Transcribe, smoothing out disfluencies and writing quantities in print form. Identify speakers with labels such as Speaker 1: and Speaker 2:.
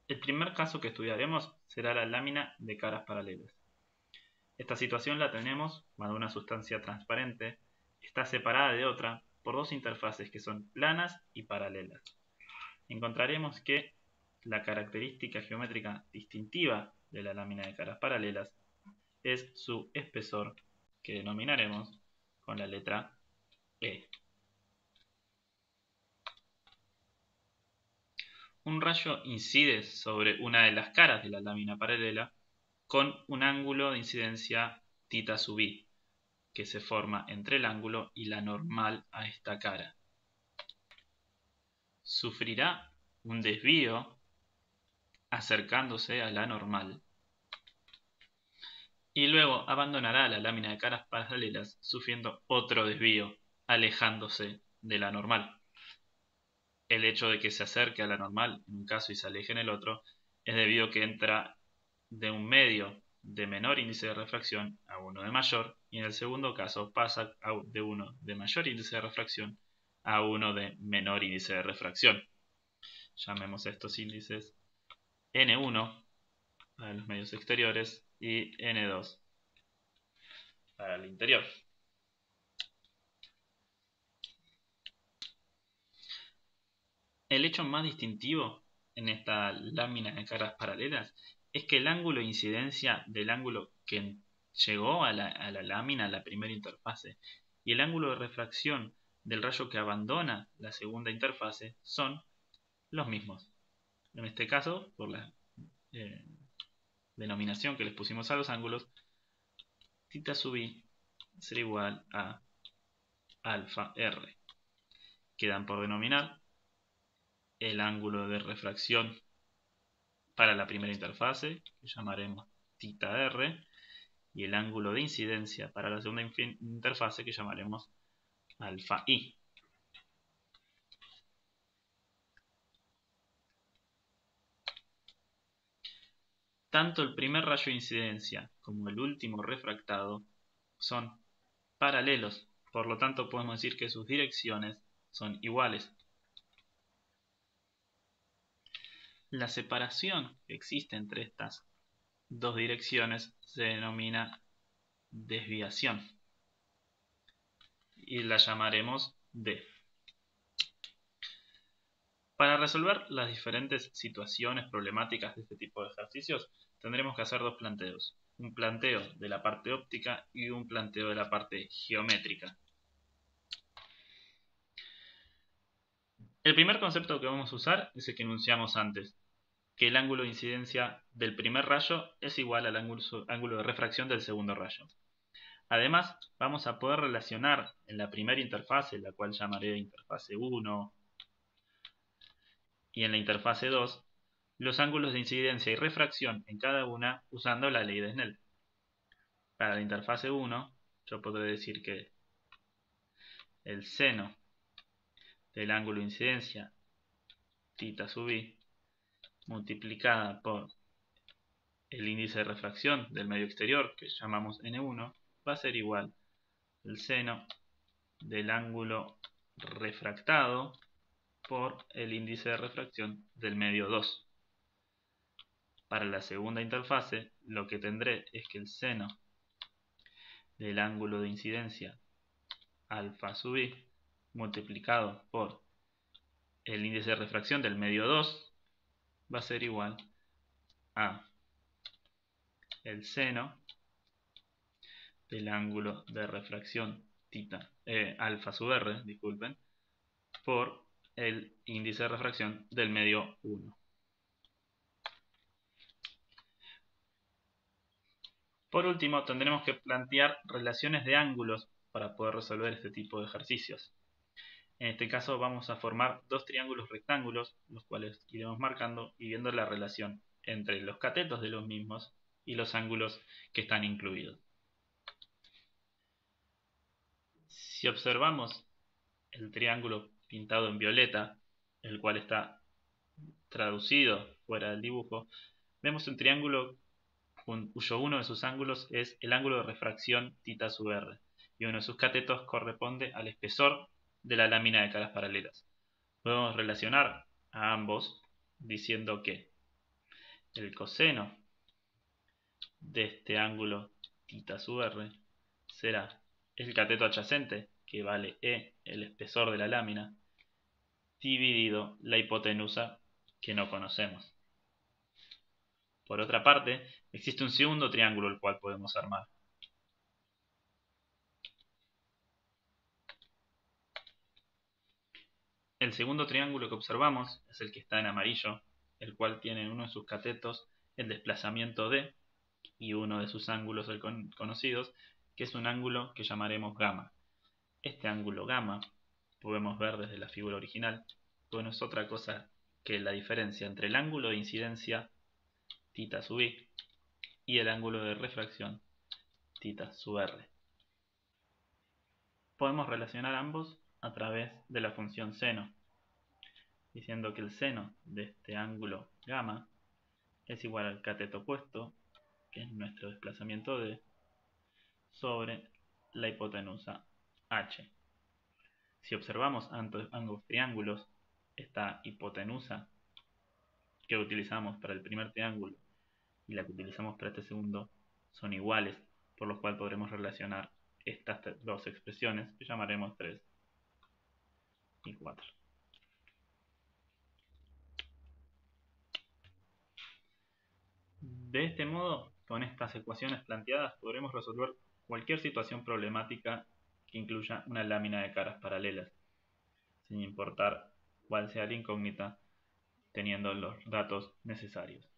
Speaker 1: El primer caso que estudiaremos será la lámina de caras paralelas. Esta situación la tenemos cuando una sustancia transparente está separada de otra por dos interfaces que son planas y paralelas. Encontraremos que la característica geométrica distintiva de la lámina de caras paralelas es su espesor, que denominaremos con la letra E. Un rayo incide sobre una de las caras de la lámina paralela con un ángulo de incidencia θ sub i, que se forma entre el ángulo y la normal a esta cara. Sufrirá un desvío acercándose a la normal y luego abandonará la lámina de caras paralelas sufriendo otro desvío alejándose de la normal. El hecho de que se acerque a la normal en un caso y se aleje en el otro es debido a que entra de un medio de menor índice de refracción a uno de mayor, y en el segundo caso pasa de uno de mayor índice de refracción a uno de menor índice de refracción. Llamemos a estos índices N1 para los medios exteriores y N2 para el interior. El hecho más distintivo en esta lámina de caras paralelas es que el ángulo de incidencia del ángulo que llegó a la lámina, a la primera interfase, y el ángulo de refracción del rayo que abandona la segunda interfase son los mismos. En este caso, por la denominación que les pusimos a los ángulos, θ sub i será igual a alfa r. Quedan por denominar el ángulo de refracción para la primera interfase, que llamaremos θr, y el ángulo de incidencia para la segunda interfase, que llamaremos alfa i. Tanto el primer rayo de incidencia como el último refractado son paralelos, por lo tanto podemos decir que sus direcciones son iguales. La separación que existe entre estas dos direcciones se denomina desviación y la llamaremos D. Para resolver las diferentes situaciones problemáticas de este tipo de ejercicios tendremos que hacer dos planteos. Un planteo de la parte óptica y un planteo de la parte geométrica. El primer concepto que vamos a usar es el que enunciamos antes, que el ángulo de incidencia del primer rayo es igual al ángulo de refracción del segundo rayo. Además, vamos a poder relacionar en la primera interfase, la cual llamaré interfase 1, y en la interfase 2, los ángulos de incidencia y refracción en cada una usando la ley de Snell. Para la interfase 1, yo podré decir que el seno del ángulo de incidencia θ sub i multiplicada por el índice de refracción del medio exterior, que llamamos N1, va a ser igual al seno del ángulo refractado por el índice de refracción del medio 2. Para la segunda interfase, lo que tendré es que el seno del ángulo de incidencia alfa sub i multiplicado por el índice de refracción del medio 2 va a ser igual a el seno del ángulo de refracción alfa sub r, disculpen, por el índice de refracción del medio 1. Por último, tendremos que plantear relaciones de ángulos para poder resolver este tipo de ejercicios. En este caso vamos a formar dos triángulos rectángulos, los cuales iremos marcando y viendo la relación entre los catetos de los mismos y los ángulos que están incluidos. Si observamos el triángulo pintado en violeta, el cual está traducido fuera del dibujo, vemos un triángulo cuyo uno de sus ángulos es el ángulo de refracción θ sub r, y uno de sus catetos corresponde al espesor de la lámina de caras paralelas. Podemos relacionar a ambos diciendo que el coseno de este ángulo θ sub r será el cateto adyacente, que vale E, el espesor de la lámina, dividido la hipotenusa, que no conocemos. Por otra parte, existe un segundo triángulo el cual podemos armar. El segundo triángulo que observamos es el que está en amarillo, el cual tiene en uno de sus catetos el desplazamiento D y uno de sus ángulos conocidos, que es un ángulo que llamaremos gamma. Este ángulo gamma, podemos ver desde la figura original, pues no es otra cosa que la diferencia entre el ángulo de incidencia θ sub i y el ángulo de refracción θ sub r. Podemos relacionar ambos a través de la función seno, diciendo que el seno de este ángulo gamma es igual al cateto opuesto, que es nuestro desplazamiento D, sobre la hipotenusa h. Si observamos ambos triángulos, esta hipotenusa que utilizamos para el primer triángulo y la que utilizamos para este segundo son iguales, por lo cual podremos relacionar estas dos expresiones que llamaremos 3 y 4. De este modo, con estas ecuaciones planteadas podremos resolver cualquier situación problemática que incluya una lámina de caras paralelas, sin importar cuál sea la incógnita, teniendo los datos necesarios.